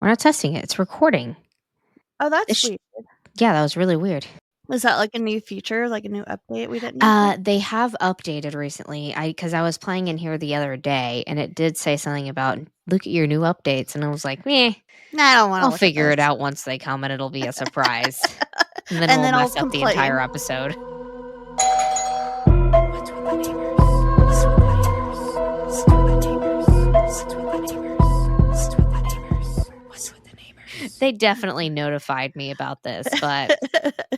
We're not testing it. It's recording. Oh, that's weird. Yeah, that was really weird. Was that like a new feature, like a new update we didn't know? They have updated recently. Because I was playing in here the other day, and it did say something about look at your new updates, and I was like, meh. Nah, I don't want to I'll look at figure it this. out once they come, and it'll be a surprise, and then And we'll then I'll mess up the entire complain. episode. They definitely notified me about this, but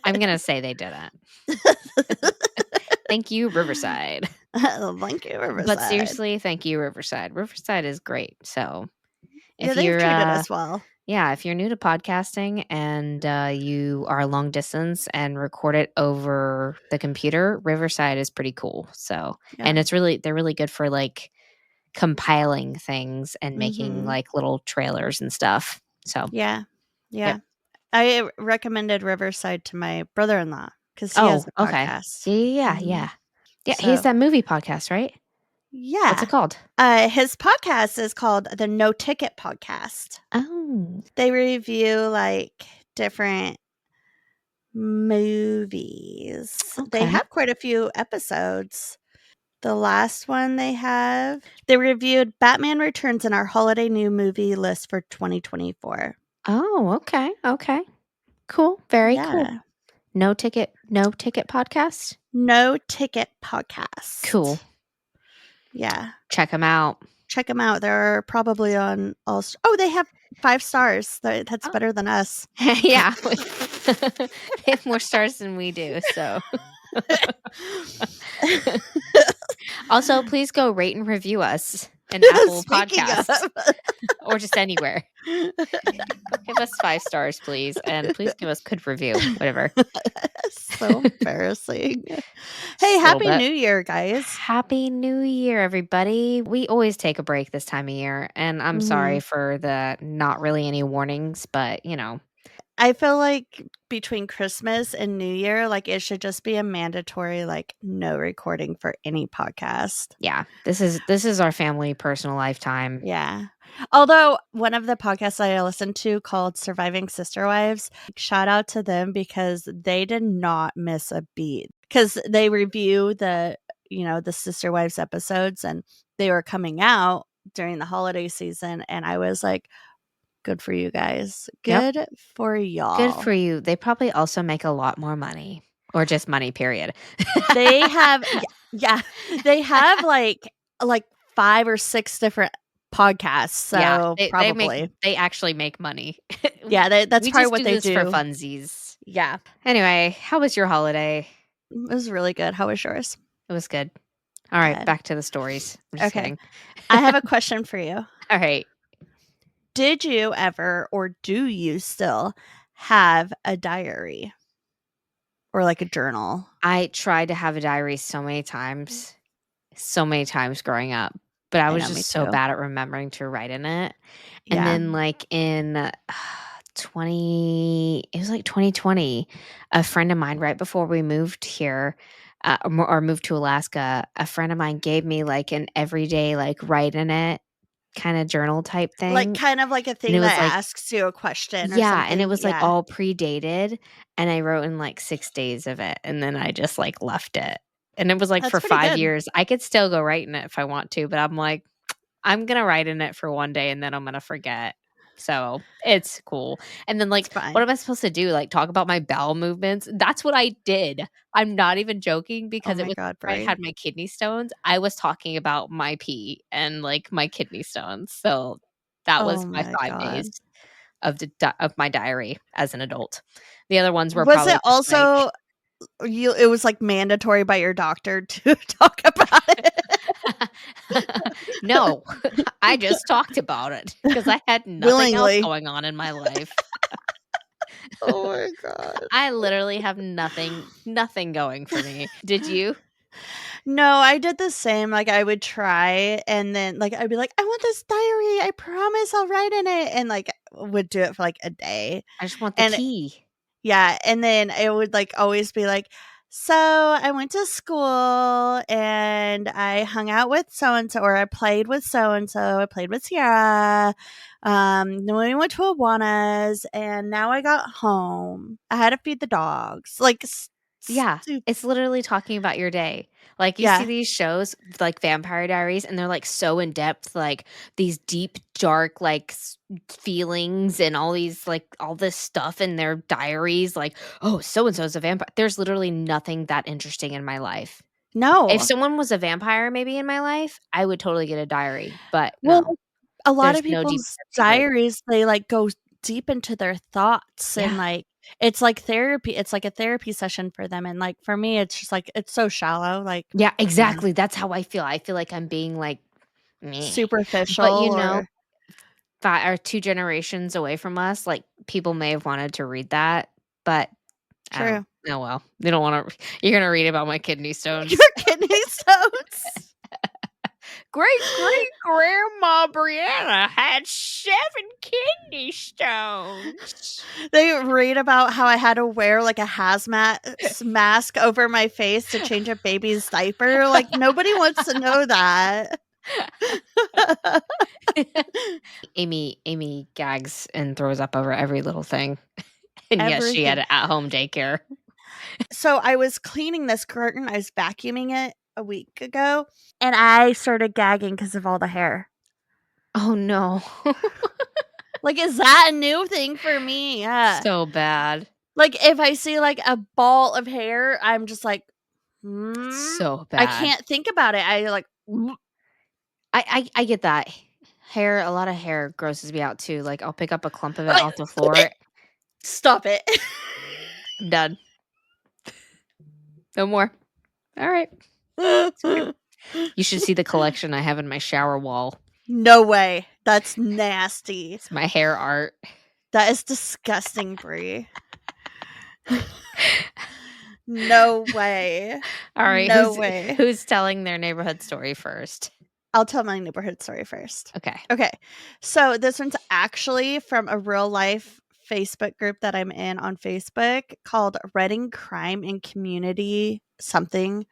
I'm gonna say they didn't. Thank you, Riverside. Thank you, Riverside. But seriously, thank you, Riverside. Riverside is great. So if they've you're treated us well. yeah, if you're new to podcasting and you are long distance and record it over the computer, Riverside is pretty cool. So and Yeah. they're really good for like compiling things and making like little trailers and stuff. So Yeah. yep. I recommended Riverside to my brother-in-law because he has Oh, a okay. podcast. Yeah. Yeah, he has So, that movie podcast, right? What's yeah. it called? His podcast is called the No Ticket Podcast. Oh, They review like different movies. They okay. have quite a few episodes. The last one they reviewed Batman Returns in our holiday new movie list for 2024. Oh, okay. Cool. Very cool. Yeah. No ticket podcast? No Ticket Podcast. Cool. Yeah. Check them out. Check them out. They're probably on all. Oh, they have 5 stars. That's Oh. better than us. Yeah. They have more stars than we do, so. Also, please go rate and review us in Apple Podcasts or just anywhere. Give us 5 stars, please, and please give us good review, whatever. So embarrassing. Hey, happy New Year, guys. Happy New Year, everybody. We always take a break this time of year, and I'm sorry for the not really any warnings, but, you know. I feel like between Christmas and New Year, like it should just be a mandatory, like no recording for any podcast. Yeah, this is our family personal lifetime. Yeah. Although one of the podcasts I listened to called Surviving Sister Wives, shout out to them because they did not miss a beat because they review the Sister Wives episodes and they were coming out during the holiday season. And I was like, good for you guys. Good for y'all. Good for you. They probably also make a lot more money or just money, period. They have, they have like 5 or 6 different podcasts. So probably they actually make money. Yeah, that's probably what they do for funsies. Yeah. Anyway, how was your holiday? It was really good. How was yours? It was good. All right, Good. back to the stories. I'm just kidding. I have a question for you. All right. Did you ever or do you still have a diary or like a journal? I tried to have a diary so many times growing up, but I was just so bad at remembering to write in it. And then like in 2020, a friend of mine right before we moved here or moved to Alaska, a friend of mine gave me like an everyday like write in it kind of journal type thing. Like kind of like a thing that asks you a question or something. Yeah, and it was like all predated, and I wrote in like 6 days of it, and then I just like left it. And it was like for 5 years. I could still go write in it if I want to, but I'm like, I'm gonna write in it for one day and then I'm gonna forget. So it's cool. And then like, what am I supposed to do? Like talk about my bowel movements? That's what I did. I'm not even joking because it was I had my kidney stones. I was talking about my pee and like my kidney stones. So that was my 5 days of my diary as an adult. The other ones were was it also it was like mandatory by your doctor to talk about it? No, I just talked about it because I had nothing else going on in my life. Oh my God. I literally have nothing going for me. Did you? No, I did the same. Like I would try and then like I'd be like, I want this diary. I promise I'll write in it. And like would do it for like a day. I just want the key. Yeah. And then it would like always be like, So I went to school and I hung out with so and so, or I played with so and so. I played with Sierra. Then we went to Awana's, and now I got home. I had to feed the dogs. Like, Yeah, it's literally talking about your day. Like, you see yeah, these shows, like Vampire Diaries, and they're, like, so in depth, like, these deep, dark, like, feelings and all these, like, all this stuff in their diaries, like, "Oh, so and so's a vampire." There's literally nothing that interesting in my life. If no. someone was a vampire maybe in my life, I would totally get a diary, but Well, no, a lot there's of no deep people's secret. diaries, they, like, go deep into their thoughts and, Yeah. like, it's like therapy. It's like a therapy session for them, and, like, for me, it's just, like, it's so shallow, like, Yeah, mm, exactly, that's how I feel. I feel like I'm being, like, meh. But, superficial or 5 or 2 generations away from us, like, people may have wanted to read that, but I don't true. oh, well. They don't wanna you're gonna read about my kidney Your stones. kidney stones. Great-great-grandma Brianna had 7 kidney stones. They read about how I had to wear, like, a hazmat mask over my face to change a baby's diaper, like, nobody wants to know that. Amy gags and throws up over every little thing. And yes, she had Everything. an at-home daycare. So, I was cleaning this curtain, I was vacuuming it a week ago, and I started gagging because of all the hair. Oh, no. Like, is that a new thing for me? Yeah. So bad. Like, if I see, like, a ball of hair, I'm just like, "Mm." So I bad. can't think about it. I, like, I get that. Hair a lot of hair grosses me out too, like, I'll pick up a clump of it off the floor. stop it. I'm done. No more. Alright. You should see the collection I have in my shower wall. No way. That's nasty. It's my hair art. That is disgusting, Brie. No way. Alright, No way. who's telling their neighborhood story first? I'll tell my neighborhood story first. Okay. Okay. So this one's actually from a real life Facebook group that I'm in on Facebook called Reading Crime and Community something.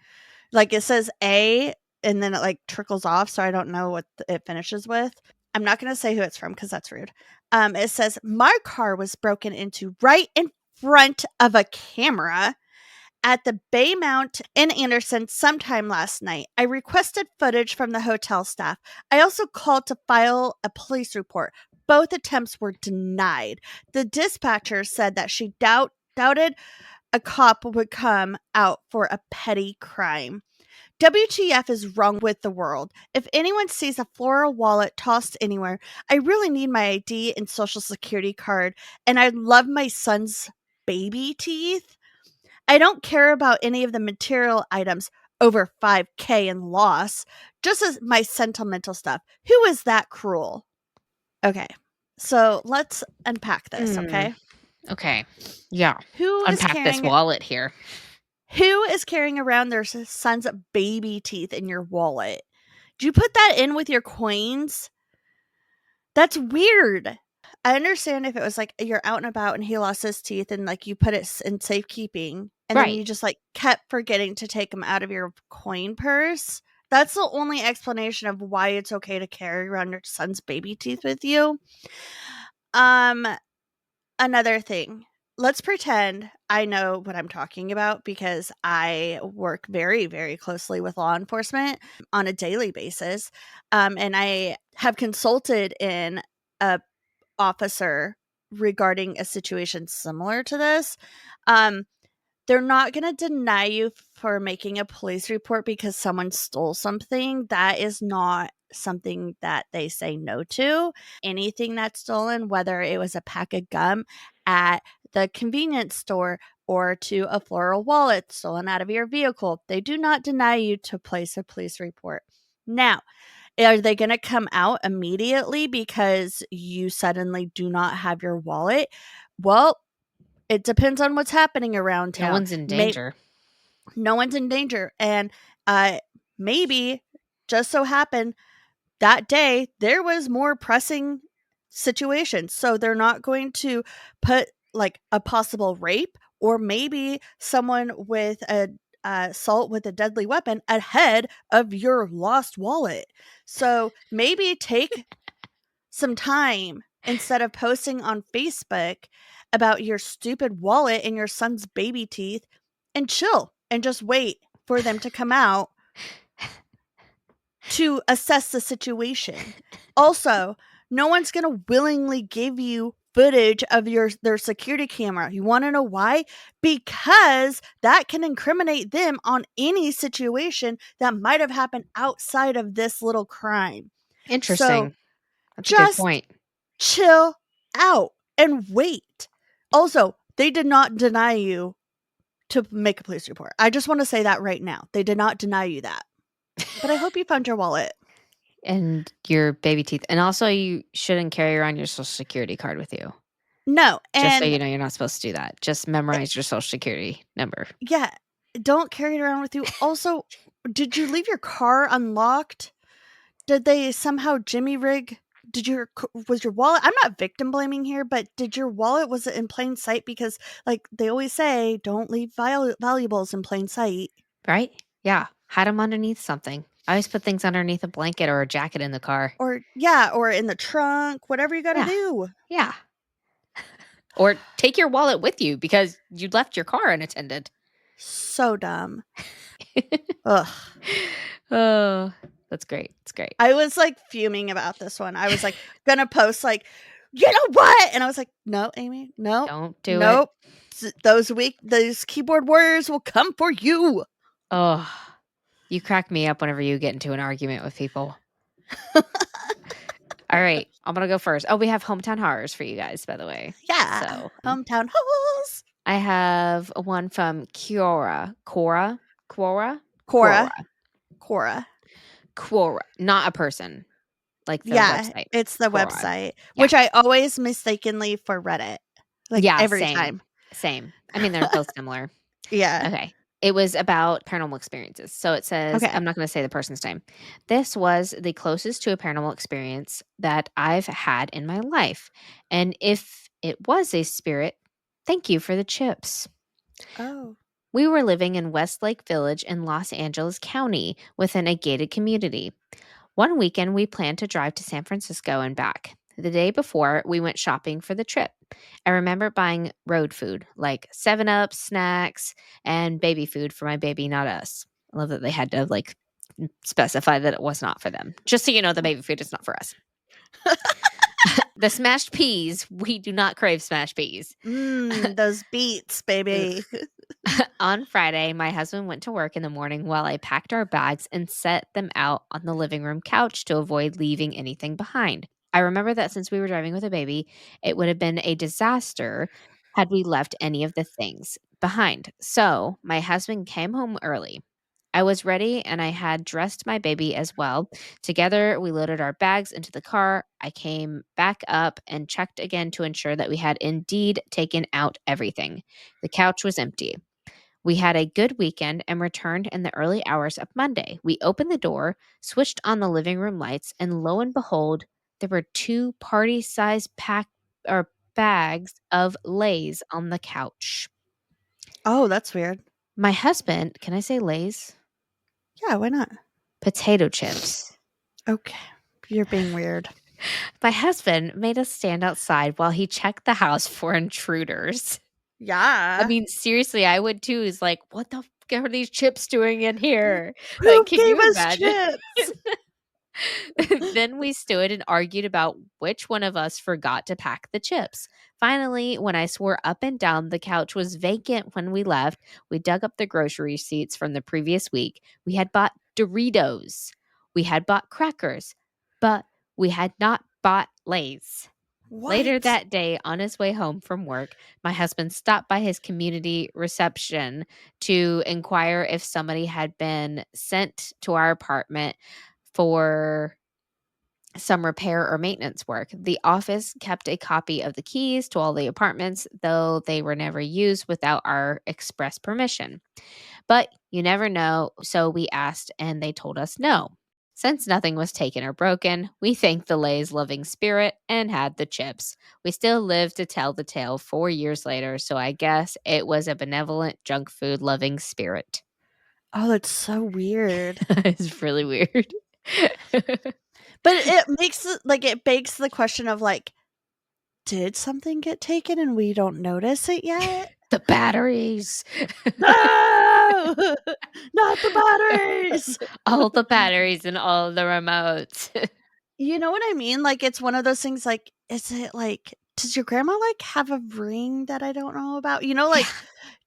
Like it says A and then it like trickles off. So I don't know what it finishes with. I'm not going to say who it's from because that's rude. It says, my car was broken into right in front of a camera at the Baymount in Anderson sometime last night. I requested footage from the hotel staff. I also called to file a police report. Both attempts were denied. The dispatcher said that she doubted a cop would come out for a petty crime. WTF is wrong with the world. If anyone sees a floral wallet tossed anywhere, I really need my ID and social security card, and I love my son's baby teeth. I don't care about any of the material items over 5K in loss, just as my sentimental stuff. Who is that cruel? Okay, so let's unpack this, Mm, okay? okay. Yeah. Who is Unpack this carrying wallet here. who is carrying around their son's baby teeth in your wallet? Do you put that in with your coins? That's weird. I understand if it was like you're out and about and he lost his teeth and like you put it in safekeeping and then Right. you just like kept forgetting to take them out of your coin purse. That's the only explanation of why it's okay to carry around your son's baby teeth with you. Um, Another thing. Let's pretend I know what I'm talking about because I work very, very closely with law enforcement on a daily basis. And I have consulted in a officer regarding a situation similar to this. Um, they're not going to deny you for making a police report because someone stole something. That is not something that they say no to. Anything that's stolen, whether it was a pack of gum at the convenience store or to a floral wallet stolen out of your vehicle, they do not deny you to place a police report. Now, are they going to come out immediately because you suddenly do not have your wallet? Well, it depends on what's happening around No town. one's in danger. No one's in danger. And maybe just so happened that day there was more pressing situations. So they're not going to put like a possible rape or maybe someone with a assault with a deadly weapon ahead of your lost wallet. So maybe take some time instead of posting on Facebook about your stupid wallet and your son's baby teeth and chill and just wait for them to come out to assess the situation. Also, no one's going to willingly give you footage of their security camera. You want to know why? Because that can incriminate them on any situation that might have happened outside of this little crime. So, Interesting. That's a good just point. chill out and wait. Also, they did not deny you to make a police report. I just want to say that right now. They did not deny you that. But I hope you found your wallet. And your baby teeth. And also, you shouldn't carry around your Social Security card with you. No, Just so and you know, you're not supposed to do that. Just memorize your Social Security number. yeah, don't carry it around with you. Also, did you leave your car unlocked? Did they somehow jimmy rig? Was your wallet? I'm not victim blaming here, but did your wallet was it in plain sight? Because like they always say, don't leave valuables in plain sight. Right? Yeah. Hide them underneath something. I always put things underneath a blanket or a jacket in the car. Or in the trunk, whatever you got to Yeah. do. Yeah. Or take your wallet with you because you left your car unattended. So dumb. Ugh. Oh, that's great. It's great. I was like fuming about this one. I was like gonna post like, you know what? And I was like, no, Amy, no, Don't do it. nope. Those keyboard warriors will come for you. Oh, you crack me up whenever you get into an argument with people. All right, I'm gonna go first. Oh, we have hometown horrors for you guys, by the way. Yeah. So Hometown holes. I have one from Quora. Quora? Quora? Quora. Cora. Cora. Quora. Not a person. Like the Yeah, website. it's the Quora. website, Yeah. which I always mistakenly for Reddit. Like Yeah, every same. time. Same. I mean, they're both similar. Yeah. Okay. It was about paranormal experiences. So it says, Okay. I'm not going to say the person's name. This was the closest to a paranormal experience that I've had in my life. And if it was a spirit, thank you for the chips. Oh. We were living in Westlake Village in Los Angeles County within a gated community. One weekend, we planned to drive to San Francisco and back. The day before, we went shopping for the trip. I remember buying road food like 7 Up, snacks, and baby food for my baby, not us. I love that they had to like specify that it was not for them. Just so you know, the baby food is not for us. The smashed peas, we do not crave smashed peas. Those beets, baby. On Friday, my husband went to work in the morning while I packed our bags and set them out on the living room couch to avoid leaving anything behind. I remember that since we were driving with a baby, it would have been a disaster had we left any of the things behind. So my husband came home early. I was ready and I had dressed my baby as well. Together, we loaded our bags into the car. I came back up and checked again to ensure that we had indeed taken out everything. The couch was empty. We had a good weekend and returned in the early hours of Monday. We opened the door, switched on the living room lights, and lo and behold, there were 2 party-sized bags of Lay's on the couch. Oh, that's weird. My husband, can I say Lay's? Yeah, why not? Potato chips. Okay. You're being weird. My husband made us stand outside while he checked the house for intruders. Yeah. I mean, seriously, I would too. Is like, what the are these chips doing in here? Who Like, can gave you us imagine? chips? Then we stood and argued about which one of us forgot to pack the chips. Finally, when I swore up and down the couch was vacant when we left, we dug up the grocery receipts from the previous week. We had bought Doritos. We had bought crackers, but we had not bought Lay's. Later What? that day, on his way home from work, my husband stopped by his community reception to inquire if somebody had been sent to our apartment for some repair or maintenance work. The office kept a copy of the keys to all the apartments, though they were never used without our express permission. But you never know, so we asked and they told us no. Since nothing was taken or broken, we thanked the Lay's loving spirit and had the chips. We still live to tell the tale 4 years later, so I guess it was a benevolent junk food loving spirit. Oh, that's so weird. It's really weird. But it makes it like it begs the question of like, did something get taken and we don't notice it yet? The batteries. No! Not the batteries! All the batteries and all the remotes. You know what I mean? Like, it's one of those things like, is it like, does your grandma like have a ring that I don't know about? You know, like, Yeah.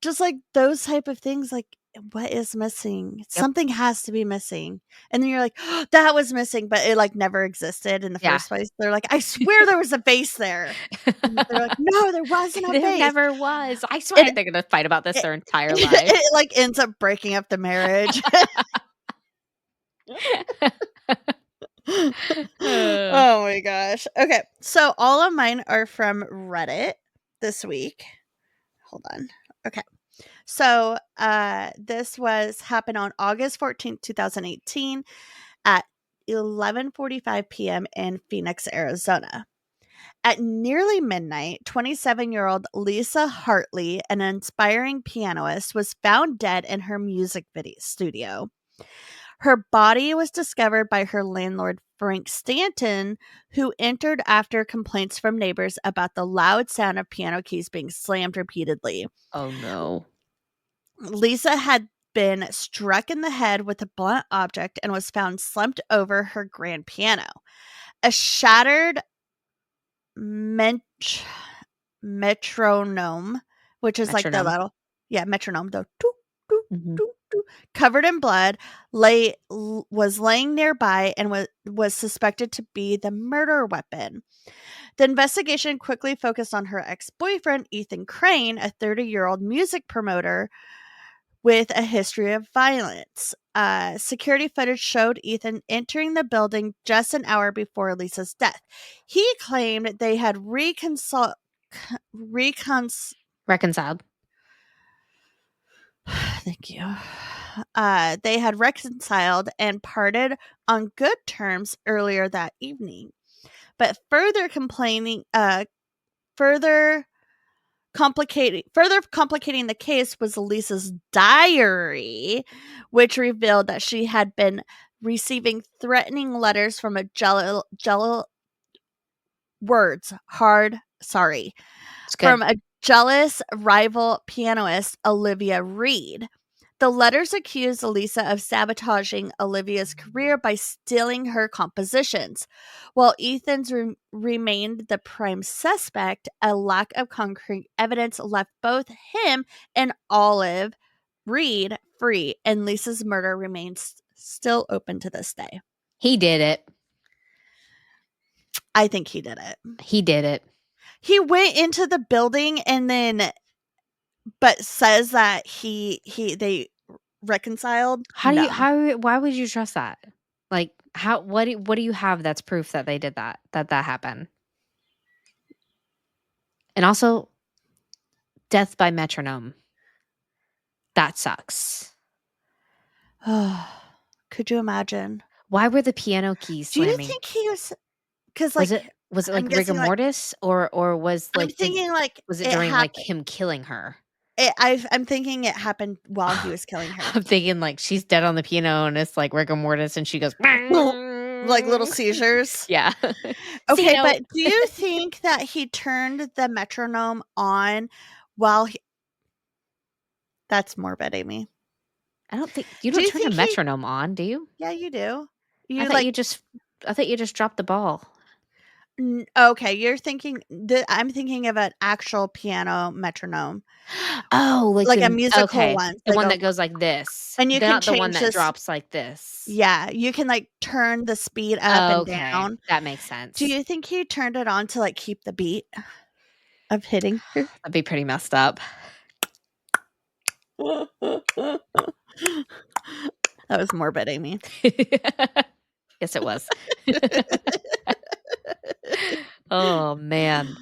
just like those type of things, like, what is missing? Yep. Something has to be missing. And then you're like, oh, that was missing, but it like never existed in the Yeah. first place. They're like, I swear there was a vase there. And they're like, no, there wasn't a There vase. never was. I swear It, they're gonna fight about this it, their entire life. it like ends up breaking up the marriage. Oh my gosh. Okay. So all of mine are from Reddit this week. Hold on. Okay. So this was happened on August 14th, 2018 at 11:45 p.m. in Phoenix, Arizona. At nearly midnight, 27-year-old Lisa Hartley, an inspiring pianist, was found dead in her music video studio. Her body was discovered by her landlord, Frank Stanton, who entered after complaints from neighbors about the loud sound of piano keys being slammed repeatedly. Oh no. Lisa had been struck in the head with a blunt object and was found slumped over her grand piano. A shattered metronome, which is like the Metronome. little, metronome, the doo, doo, Mhm. doo, doo, covered in blood, was laying nearby and was suspected to be the murder weapon. The investigation quickly focused on her ex-boyfriend, Ethan Crane, a 30-year-old music promoter with a history of violence. Security footage showed Ethan entering the building just an hour before Lisa's death. He claimed they had reconciled. Thank you. They had reconciled and parted on good terms earlier that evening. But further complicating the case was Lisa's diary, which revealed that she had been receiving threatening letters from a from a jealous rival pianist, Olivia Reed. The letters accused Lisa of sabotaging Olivia's career by stealing her compositions. While Ethan's remained the prime suspect, a lack of concrete evidence left both him and Olive Reed free, and Lisa's murder remains still open to this day. He did it. I think he did it. He did it. He went into the building and then but says that they reconciled. Why would you trust that? Like what do you have that's proof that they did that happened? And also death by metronome. That sucks. Could you imagine? Why were the piano keys slamming? Do you think he was cuz was it like rigor mortis or was like I'm thinking like was it during like him killing her? I'm thinking it happened while he was killing her. I'm thinking like she's dead on the piano and it's like rigor mortis and she goes like little seizures. Yeah. Okay, but do you think that he turned the metronome on while he... That's morbid, Amy. I don't think you don't turn a metronome on, do you? Yeah, you do. I thought you just dropped the ball. Okay, you're thinking I'm thinking of an actual piano metronome. Oh, like a musical one. The one that goes like this. And you can not the one that change drops like this. Yeah, you can like turn the speed up and down. That makes sense. Do you think he turned it on to like keep the beat of hitting her? That'd be pretty messed up. That was morbid, Amy. Yes, it was. Oh, man.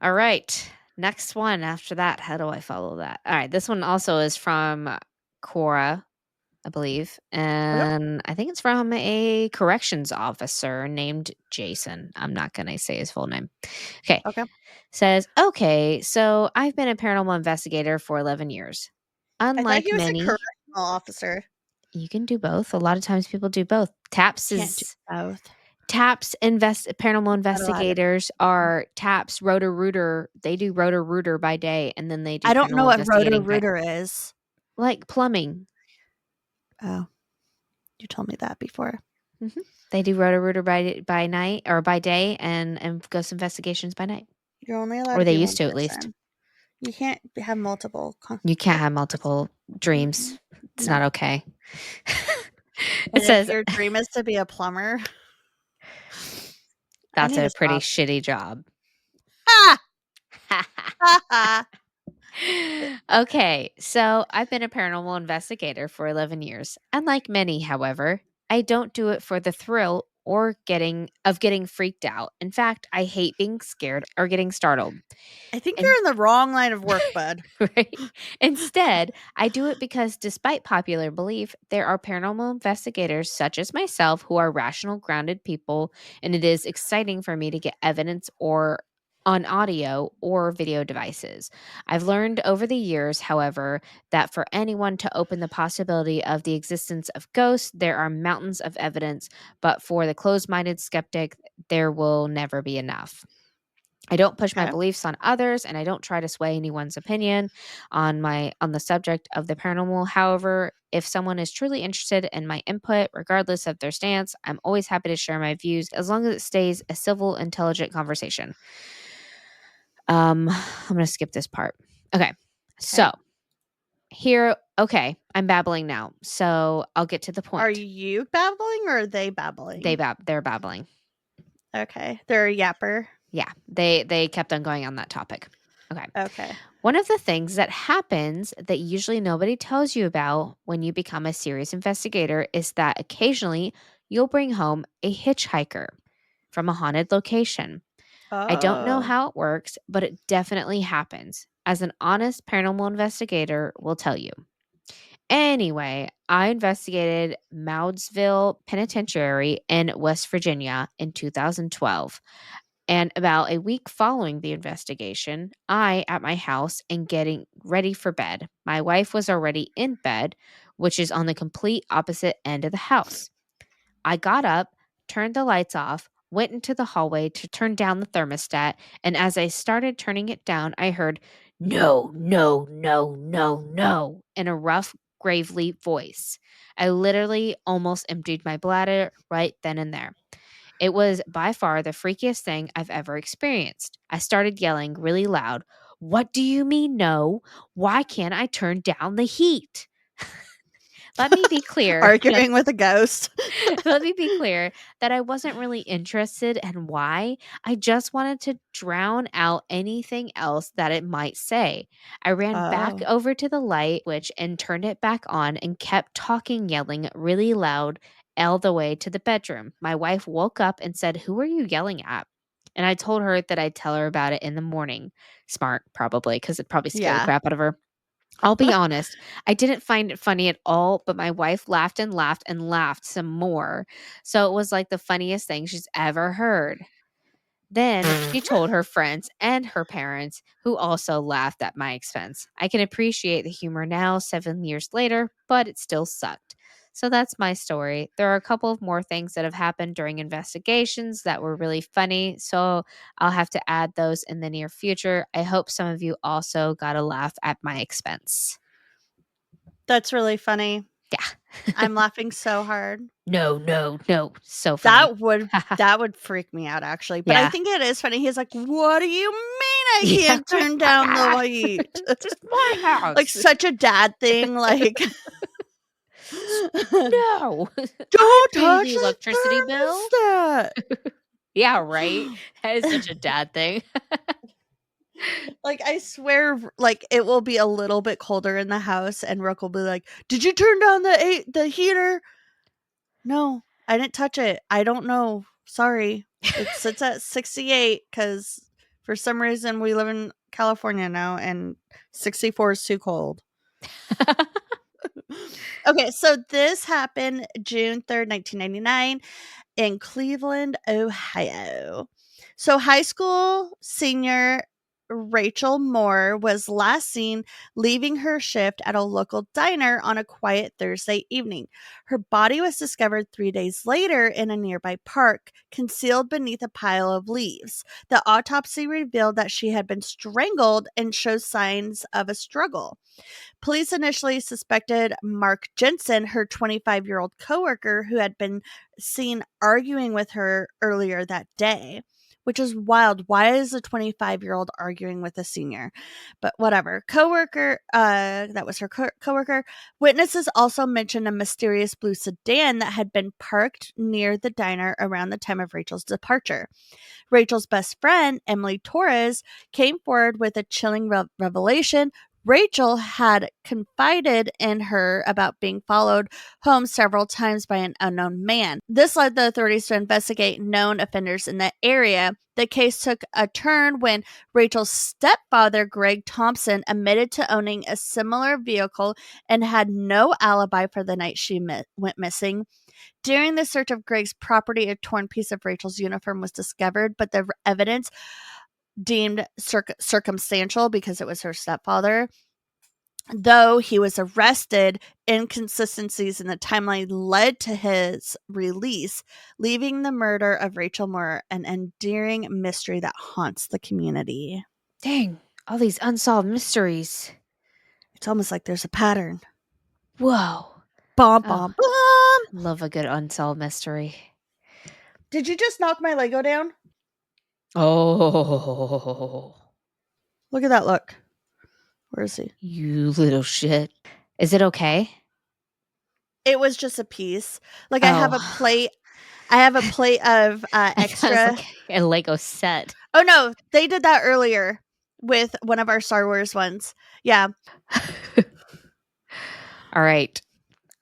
All right. Next one after that. How do I follow that? All right. This one also is from Cora. I believe, and I think it's from a corrections officer named Jason. I'm not gonna say his full name. Okay. Okay. Says, "Okay, so I've been a paranormal investigator for 11 years. I thought Unlike he was a many." correctional officer. You can do both. A lot of times people do both. Can't do both. Paranormal Not allowed to. investigators are TAPS Roto-Rooter. They do Roto-Rooter by day, and then they do I don't know paranormal what investigating by Roto-Rooter is. like plumbing. Oh, you told me that before. Mhm. They do Roto-Rooter by night or by day and ghost investigations by night. You're only allowed Or to they be one used to, at least. person. You can't have multiple. You can't have multiple dreams. It's No. not okay. It And if says your dream is to be a plumber, I that's need a to pretty stop. shitty job. Ha! Ha ha! Okay, so I've been a paranormal investigator for 11 years. Unlike many, however, I don't do it for the thrill or getting freaked out. In fact, I hate being scared or getting startled. I think And you're in the wrong line of work, bud. right? Instead, I do it because despite popular belief, there are paranormal investigators such as myself who are rational, grounded people, and it is exciting for me to get evidence or on audio or video devices. I've learned over the years, however, that for anyone to open the possibility of the existence of ghosts, there are mountains of evidence, but for the closed-minded skeptic, there will never be enough. I don't push my Okay. beliefs on others, and I don't try to sway anyone's opinion on the subject of the paranormal. However, if someone is truly interested in my input, regardless of their stance, I'm always happy to share my views as long as it stays a civil, intelligent conversation. I'm going to skip this part. Okay. So, I'm babbling now. So, I'll get to the Are point. you babbling or are they babbling? They're babbling. Okay. They're a yapper. Yeah. They kept on going on that topic. Okay. Okay. One of the things that happens that usually nobody tells you about when you become a serious investigator is that occasionally you'll bring home a hitchhiker from a haunted location. I don't know Oh. how it works, but it definitely happens, as an honest paranormal investigator will tell you. Anyway, I investigated Moundsville Penitentiary in West Virginia in 2012. And about a week following the investigation, at my house and getting ready for bed. My wife was already in bed, which is on the complete opposite end of the house. I got up, turned the lights off, went into the hallway to turn down the thermostat, and as I started turning it down, I heard, "No, no, no, no, no," in a rough, gravely voice. I literally almost emptied my bladder right then and there. It was by far the freakiest thing I've ever experienced. I started yelling really loud, "What do you mean no? Why can't I turn down the heat?" Let me be clear. Arguing with a ghost. Let me be clear that I wasn't really interested in why. I just wanted to drown out anything else that it might say. I ran back Oh. over to the light switch and turned it back on and kept talking, yelling really loud all the way to the bedroom. My wife woke up and said, "Who are you yelling at?" And I told her that I'd tell her about it in the morning. Smart, probably, because it probably scared the Yeah. crap out of her. I'll be honest, I didn't find it funny at all, but my wife laughed and laughed and laughed some more. So it was like the funniest thing she's ever heard. Then she told her friends and her parents, who also laughed at my expense. I can appreciate the humor now, 7 years later, but it still sucked. So that's my story. There are a couple of more things that have happened during investigations that were really funny. So I'll have to add those in the near future. I hope some of you also got a laugh at my expense. That's really funny. Yeah. I'm laughing so hard. No, no, no. So funny. That would freak me out actually. But I Yeah. think it is funny. He's like, "What do you mean I Yeah. can't turn down the light?" Just my Like house. such a dad thing. Like, No. I'm don't paying touch the the electricity bill. thermostat. Yeah, right? That is such a dad thing. Like, I swear, like, it will be a little bit colder in the house, and Rook will be like, "Did you turn down the heater?" "No, I didn't touch it. I don't know. Sorry. It sits at 68 because for some reason we live in California now, and 64 is too cold." Okay, so this happened June 3rd, 1999 in Cleveland, Ohio. So high school senior Rachel Moore was last seen leaving her shift at a local diner on a quiet Thursday evening. Her body was discovered 3 days later in a nearby park, concealed beneath a pile of leaves. The autopsy revealed that she had been strangled and shows signs of a struggle. Police initially suspected Mark Jensen, her 25-year-old coworker, who had been seen arguing with her earlier that day, which is wild. Why is a 25-year-old arguing with a senior? But whatever. That was her coworker. Witnesses also mentioned a mysterious blue sedan that had been parked near the diner around the time of Rachel's departure. Rachel's best friend, Emily Torres, came forward with a chilling revelation. Rachel had confided in her about being followed home several times by an unknown man. This led the authorities to investigate known offenders in the area. The case took a turn when Rachel's stepfather, Greg Thompson, admitted to owning a similar vehicle and had no alibi for the night she went missing. During the search of Greg's property, a torn piece of Rachel's uniform was discovered, but the evidence deemed circumstantial because it was her stepfather. Though he was arrested, inconsistencies in the timeline led to his release, leaving the murder of Rachel Moore an endearing mystery that haunts the community. Dang, all these unsolved mysteries. It's almost like there's a pattern. Whoa. Bom, Oh, bom, bom. love a good unsolved mystery. Did you just knock my Lego down? Oh. Look at that look. Where is he? You little shit. Is it okay? It was just a piece. Like, Oh. I have a plate of extra. Like a Lego set. Oh, no. They did that earlier with one of our Star Wars ones. Yeah. All right.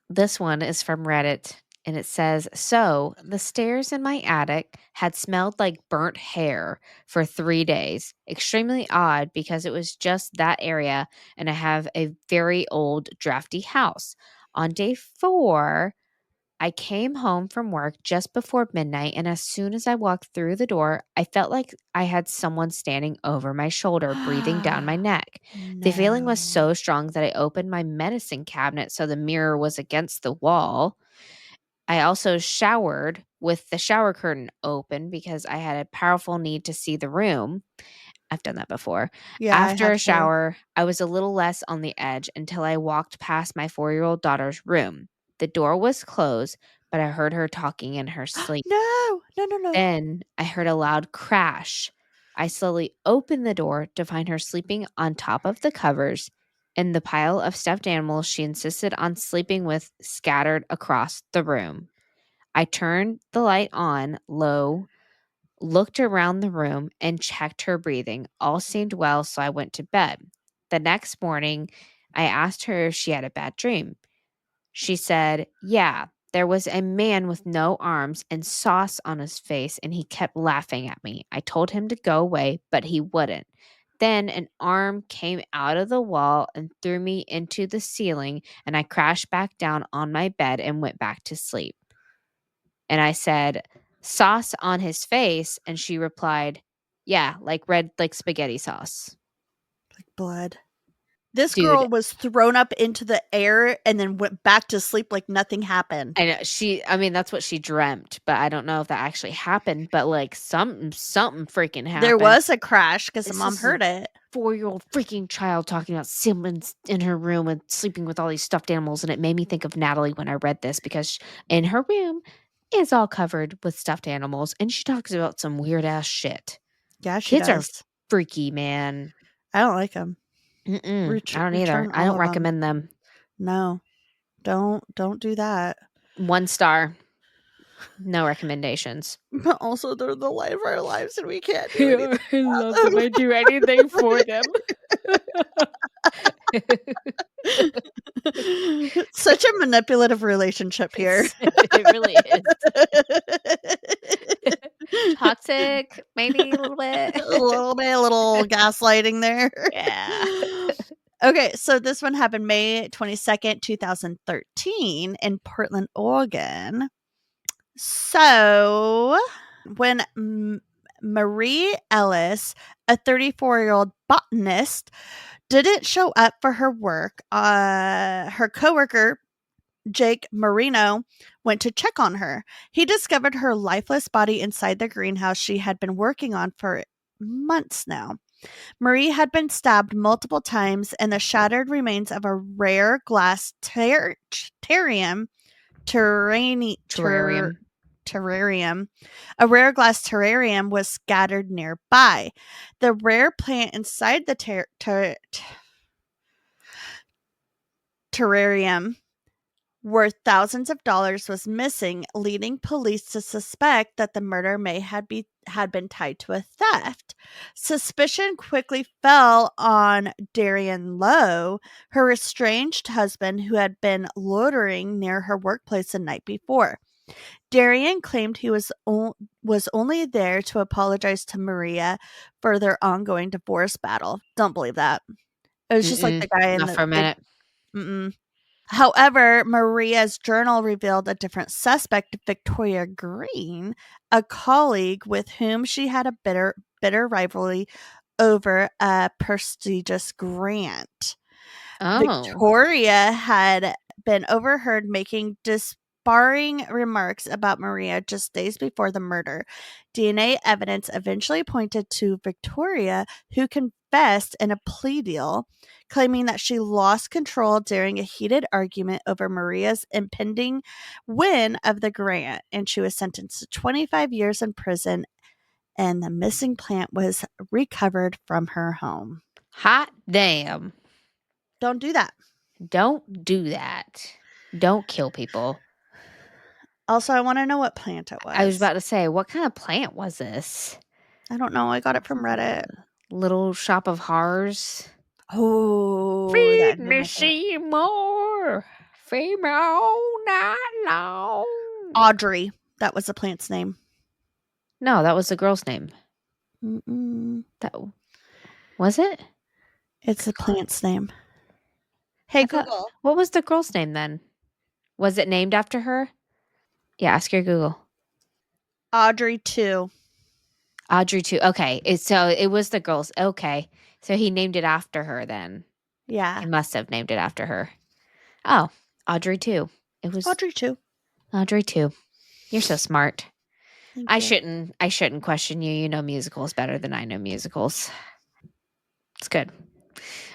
This one is from Reddit. And it says, so the stairs in my attic had smelled like burnt hair for 3 days. Extremely odd because it was just that area and I have a very old, drafty house. On day 4, I came home from work just before midnight, and as soon as I walked through the door, I felt like I had someone standing over my shoulder, breathing down my neck. The feeling was so strong that I opened my medicine cabinet so the mirror was against the wall. I also showered with the shower curtain open because I had a powerful need to see the room. I've done that before. Yeah, I After have a to. shower, I was a little less on the edge until I walked past my 4-year-old daughter's room. The door was closed, but I heard her talking in her sleep. No, no, no, no. Then I heard a loud crash. I slowly opened the door to find her sleeping on top of the covers and the pile of stuffed animals she insisted on sleeping with scattered across the room. I turned the light on low, looked around the room, and checked her breathing. All seemed well, so I went to bed. The next morning, I asked her if she had a bad dream. She said, yeah, there was a man with no arms and sauce on his face, and he kept laughing at me. I told him to go away, but he wouldn't. Then an arm came out of the wall and threw me into the ceiling, and I crashed back down on my bed and went back to sleep. And I said, sauce on his face? And she replied, yeah, like red, like spaghetti sauce. Like blood. This Dude. girl was thrown up into the air and then went back to sleep like nothing happened. I know that's what she dreamt, but I don't know if that actually happened, but like something freaking happened. There was a crash because the mom heard it. 4-year-old freaking child talking about someone's in her room and sleeping with all these stuffed animals. And it made me think of Natalie when I read this because in her room is all covered with stuffed animals and she talks about some weird ass shit. Yeah, she Kids does. are freaky, man. I don't like them. I don't either. I don't recommend them. No, don't do that. 1 star. No recommendations. But also, they're the light of our lives, and we can't do anything. I love them. I do anything for them. Such a manipulative relationship here. It really is. Toxic, maybe a little bit. A little gaslighting there. Yeah. Okay, so this one happened May 22nd, 2013 in Portland, Oregon. So, when Marie Ellis, a 34-year-old botanist, didn't show up for her work, her coworker, Jake Marino, went to check on her. He discovered her lifeless body inside the greenhouse she had been working on for months now. Marie had been stabbed multiple times, and the shattered remains of a rare glass terrarium, Terrarium. terrarium, a rare glass terrarium was scattered nearby. The rare plant inside the terrarium, worth thousands of dollars, was missing, leading police to suspect that the murder may had been tied to a theft. Suspicion quickly fell on Darian Lowe, her estranged husband, who had been loitering near her workplace the night before. Darian claimed he was only there to apologize to Maria for their ongoing divorce battle. Don't believe that. It was just like the guy in Not for a minute. Mm-mm. However, Maria's journal revealed a different suspect, Victoria Green, a colleague with whom she had a bitter rivalry over a prestigious grant. Oh. Victoria had been overheard making disparaging remarks about Maria just days before the murder. DNA evidence eventually pointed to Victoria, who confessed in a plea deal, claiming that she lost control during a heated argument over Maria's impending win of the grant, and she was sentenced to 25 years in prison, and the missing plant was recovered from her home. Hot damn. Don't do that. Don't do that. Don't kill people. Also, I want to know what plant it was. I was about to say, what kind of plant was this? I don't know. I got it from Reddit. Little Shop of Horrors. Oh, Feed me Seymour. Feed me all night long. Audrey. That was the plant's name. No, that was the girl's name. Mm-mm. That was it? It's the plant's name. Hey, Google. What was the girl's name then? Was it named after her? Yeah, ask your Google. Audrey 2. Audrey 2. Okay. So it was the girl's. Okay. So he named it after her then. Yeah. He must have named it after her. Oh, Audrey 2. It was Audrey 2. Audrey 2. You're so smart. Thank I you. shouldn't question you. You know musicals better than I know musicals. It's good.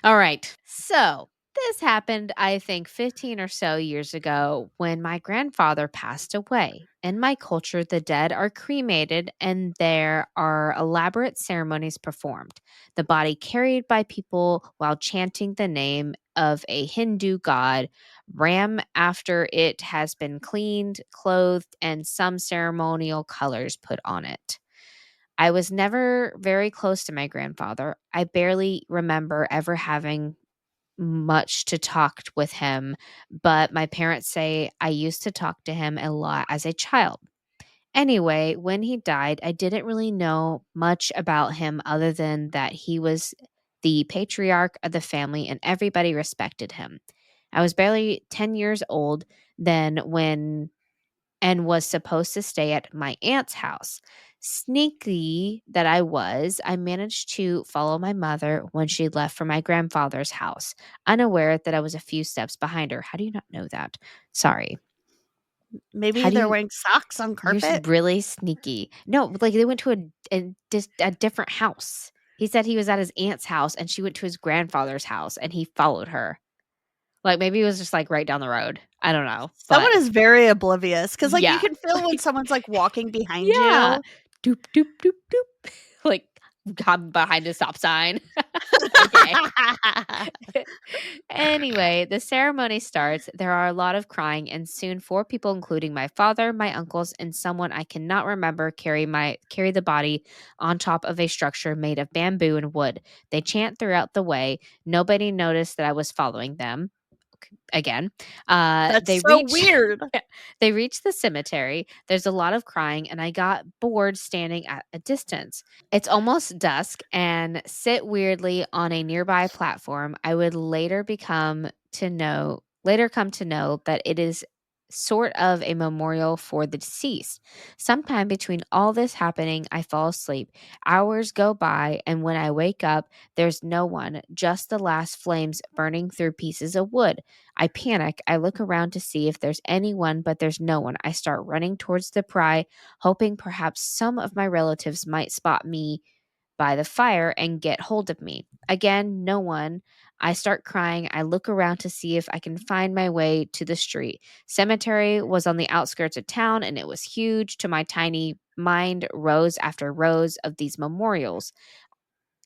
All right. So this happened, I think, 15 or so years ago when my grandfather passed away. In my culture, the dead are cremated and there are elaborate ceremonies performed. The body carried by people while chanting the name of a Hindu god, Ram, after it has been cleaned, clothed, and some ceremonial colors put on it. I was never very close to my grandfather. I barely remember ever having much to talk with him, but my parents say I used to talk to him a lot as a child. Anyway, when he died, I didn't really know much about him other than that he was the patriarch of the family and everybody respected him. I was barely 10 years old then when and was supposed to stay at my aunt's house. Sneaky that I was, I managed to follow my mother when she left for my grandfather's house, unaware that I was a few steps behind her. How do you not know that? Sorry. Maybe they're wearing socks on You're carpet. really sneaky. No, like they went to a different house. He said he was at his aunt's house and she went to his grandfather's house and he followed her. Like maybe it was just like right down the road. I don't know. Someone But is very oblivious because, like, you yeah. can feel when someone's like walking behind Yeah. you. Doop, doop, doop, doop. Like, I'm behind a stop sign. Okay. Anyway, the ceremony starts. There are a lot of crying, and soon 4 people, including my father, my uncles, and someone I cannot remember, carry the body on top of a structure made of bamboo and wood. They chant throughout the way. Nobody noticed that I was following them. dark again. That's They so reach weird. they reach the cemetery. There's a lot of crying, and I got bored standing at a distance. It's almost dusk and sit weirdly on a nearby platform. I would later come to know that it is sort of a memorial for the deceased. Sometime between all this happening, I fall asleep. Hours go by, and when I wake up, there's no one, just the last flames burning through pieces of wood. I panic. I look around to see if there's anyone, but there's no one. I start running towards the pry, hoping perhaps some of my relatives might spot me by the fire and get hold of me. Again, no one. I start crying. I look around to see if I can find my way to the street. Cemetery was on the outskirts of town and it was huge. To my tiny mind, rows after rows of these memorials.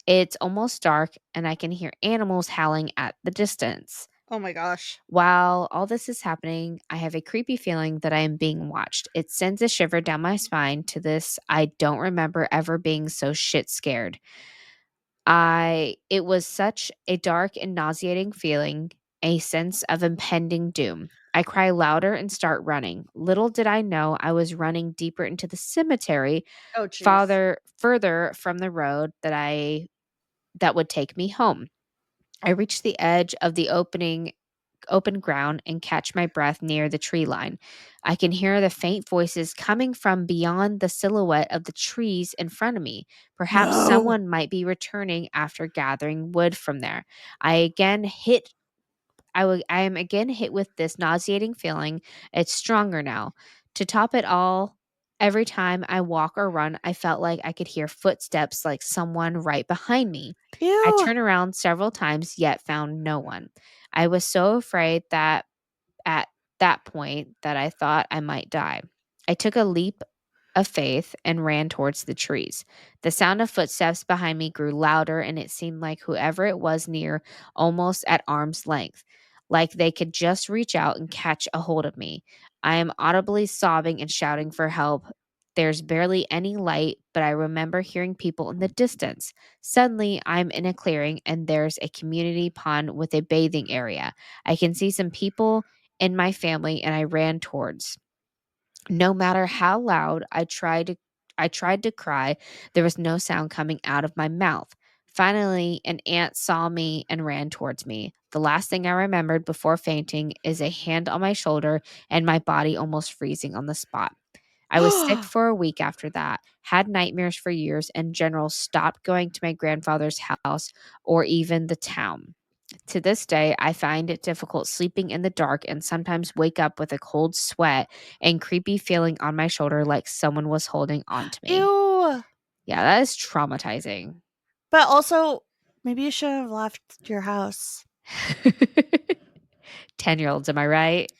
It's almost dark and I can hear animals howling at the distance. Oh my gosh. While all this is happening, I have a creepy feeling that I am being watched. It sends a shiver down my spine. To this, I don't remember ever being so shit scared. It was such a dark and nauseating feeling, a sense of impending doom. I cry louder and start running. Little did I know I was running deeper into the cemetery, Oh, jeez. further from the road that would take me home. I reached the edge of the open ground and catch my breath near the tree line. I can hear the faint voices coming from beyond the silhouette of the trees in front of me. Perhaps No. someone might be returning after gathering wood from there. I again hit I am again hit with this nauseating feeling. It's stronger now. To top it all, every time I walk or run, I felt like I could hear footsteps like someone right behind me. I Ew. turned around several times yet found no one. I was so afraid that at that point that I thought I might die. I took a leap of faith and ran towards the trees. The sound of footsteps behind me grew louder, and it seemed like whoever it was near, almost at arm's length, like they could just reach out and catch a hold of me. I am audibly sobbing and shouting for help. There's barely any light, but I remember hearing people in the distance. Suddenly, I'm in a clearing and there's a community pond with a bathing area. I can see some people in my family and I ran towards. No matter how loud I tried to cry, there was no sound coming out of my mouth. Finally, an ant saw me and ran towards me. The last thing I remembered before fainting is a hand on my shoulder and my body almost freezing on the spot. I was sick for a week after that, had nightmares for years, and in general stopped going to my grandfather's house or even the town. To this day, I find it difficult sleeping in the dark and sometimes wake up with a cold sweat and creepy feeling on my shoulder like someone was holding on to me. Ew. Yeah, that is traumatizing. But also, maybe you should have left your house. 10-year-olds, am I right?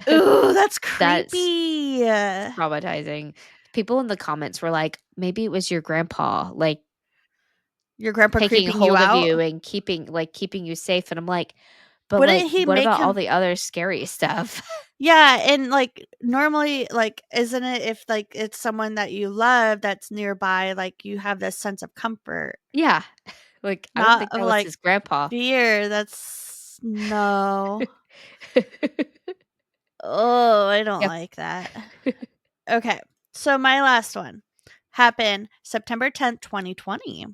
Ooh, that's That's creepy. traumatizing. People in the comments were like, maybe it was your grandpa, like Your grandpa taking creeping you hold of out? you and keeping you safe. And I'm like, but like, Wouldn't he what make about all him? the other scary stuff? Yeah, and like normally, like, isn't it if like it's someone that you love that's nearby, like you have this sense of comfort, Yeah. Like, I don't not think of that was like his grandpa. fear. That's no. Oh, I don't Yep. like that. Okay. So my last one happened September 10th, 2020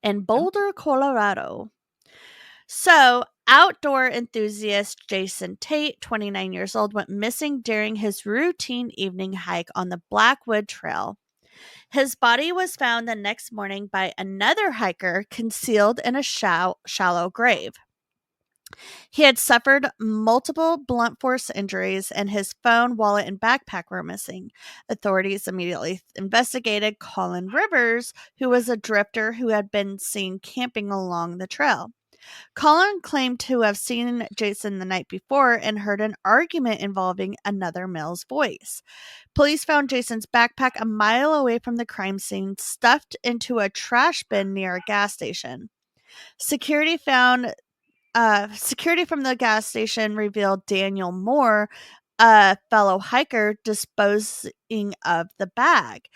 in Oh. Boulder, Colorado. So, outdoor enthusiast Jason Tate, 29 years old, went missing during his routine evening hike on the Blackwood Trail. His body was found the next morning by another hiker concealed in a shallow grave. He had suffered multiple blunt force injuries, and his phone, wallet, and backpack were missing. Authorities immediately investigated Colin Rivers, who was a drifter who had been seen camping along the trail. Colin claimed to have seen Jason the night before and heard an argument involving another male's voice. Police found Jason's backpack a mile away from the crime scene, stuffed into a trash bin near a gas station. Security found Security from the gas station revealed Daniel Moore, a fellow hiker, disposing of the bag.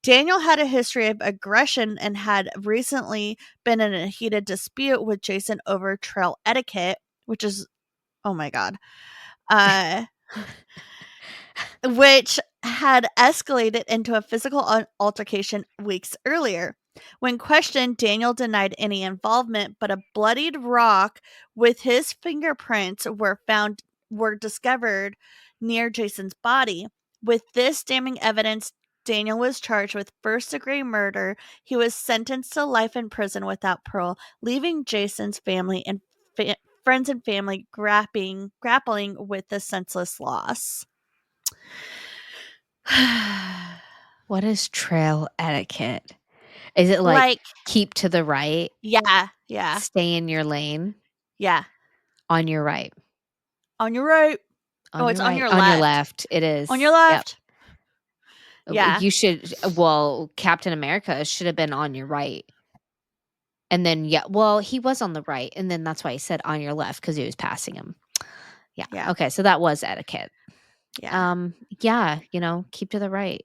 Daniel had a history of aggression and had recently been in a heated dispute with Jason over trail etiquette, which is, oh my God, which had escalated into a physical altercation weeks earlier. When questioned, Daniel denied any involvement, but a bloodied rock with his fingerprints were discovered near Jason's body. With this damning evidence, Daniel was charged with first-degree murder. He was sentenced to life in prison without parole, leaving Jason's family and friends and family grappling with the senseless loss. What is trail etiquette? Is it like keep to the right? Yeah. Stay in your lane? Yeah. On your right. On your right. On it's your on right. your On left. your left. It is. On your left. Yep. Yeah. You should, Captain America should have been on your right. And then, he was on the right. And then that's why he said on your left, because he was passing him. Yeah. Okay. So that was etiquette. Yeah. Keep to the right.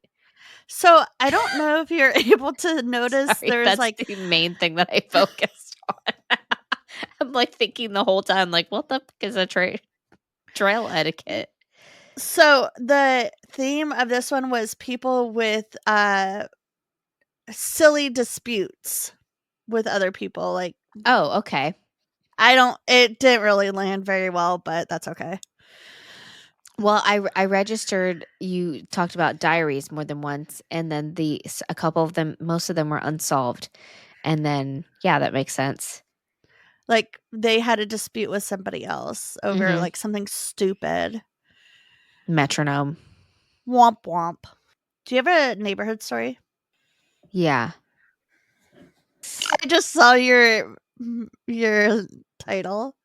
So I don't know if you're able to notice there's that's the main thing that I focused on. I'm like thinking the whole time, like, what the fuck is a trail etiquette? So the theme of this one was people with silly disputes with other people. Like, oh, okay. It didn't really land very well, but that's okay. Well, I registered. You talked about diaries more than once, and then a couple of them, most of them were unsolved, and then that makes sense. Like they had a dispute with somebody else over like something stupid. Metronome. Womp womp. Do you have a neighborhood story? Yeah. I just saw your title.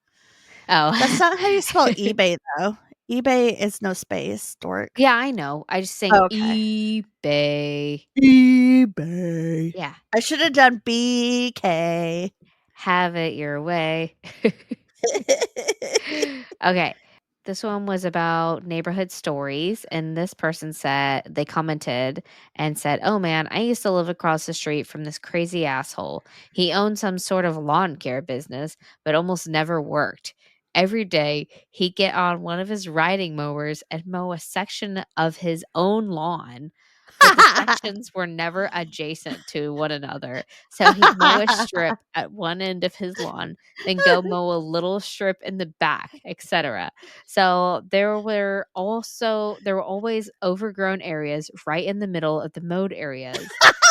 Oh, that's not how you spell eBay though. eBay is no space, dork. Yeah, I know. I just saying eBay. eBay. Yeah. I should have done BK. Have it your way. Okay. This one was about neighborhood stories, and this person they commented and said, "Oh man, I used to live across the street from this crazy asshole. He owned some sort of lawn care business, but almost never worked. Every day, he'd get on one of his riding mowers and mow a section of his own lawn, but the sections were never adjacent to one another. So he'd mow a strip at one end of his lawn, then go mow a little strip in the back, etc. So there were always overgrown areas right in the middle of the mowed areas.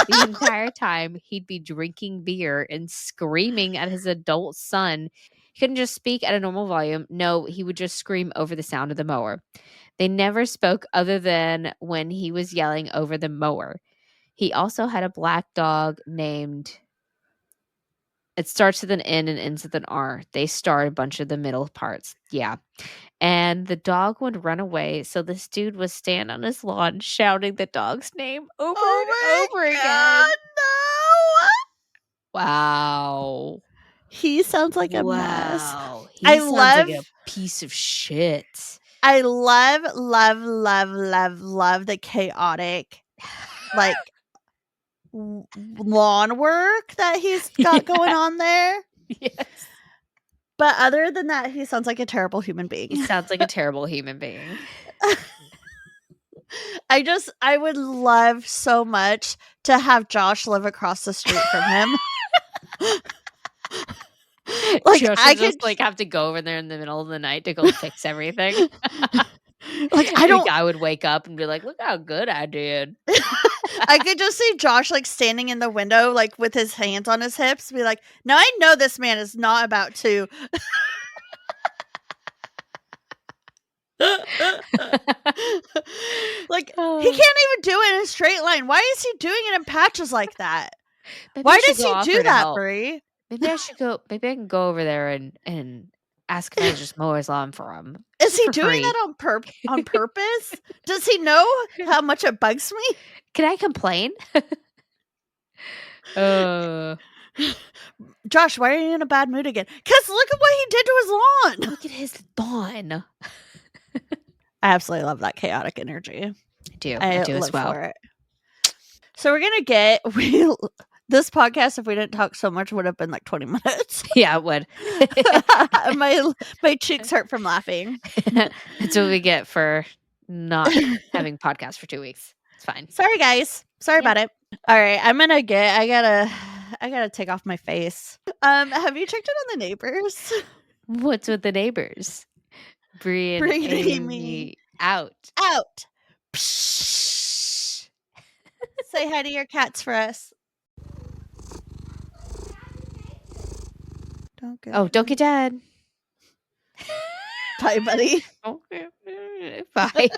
The entire time he'd be drinking beer and screaming at his adult son. He couldn't just speak at a normal volume. No, he would just scream over the sound of the mower. They never spoke other than when he was yelling over the mower. He also had a black dog named, it starts with an N and ends with an R. They starred a bunch of the middle parts. Yeah. And the dog would run away. So this dude would stand on his lawn shouting the dog's name over and over again. No. Wow. He sounds like a mess. He sounds like a piece of shit. I love the chaotic, like, lawn work that he's got going on there. Yes. But other than that, he sounds like a terrible human being. He sounds like a terrible human being. I would love so much to have Josh live across the street from him. Like, I could just have to go over there in the middle of the night to go fix everything. Like, I would wake up and be like, "Look how good I did." I could just see Josh like standing in the window, like with his hands on his hips, be like, "Now I know this man is not about to." Like, he can't even do it in a straight line. Why is he doing it in patches like that? Why does he do that, Brie? Maybe I should go. Maybe I can go over there and ask if I just mow his lawn for him. Is he doing that on purpose? Does he know how much it bugs me? Can I complain? Josh, why are you in a bad mood again? Because look at what he did to his lawn. Look at his lawn. I absolutely love that chaotic energy. I do as well. For it. So we're gonna get This podcast, if we didn't talk so much, would have been like 20 minutes. Yeah, it would. my cheeks hurt from laughing. That's what we get for not having podcasts for 2 weeks. It's fine. Sorry, guys. Sorry about it. All right, I gotta take off my face. Have you checked in on the neighbors? What's with the neighbors? Bree and Amy out. Psh. Say hi to your cats for us. Don't get dad. Bye, buddy. Bye.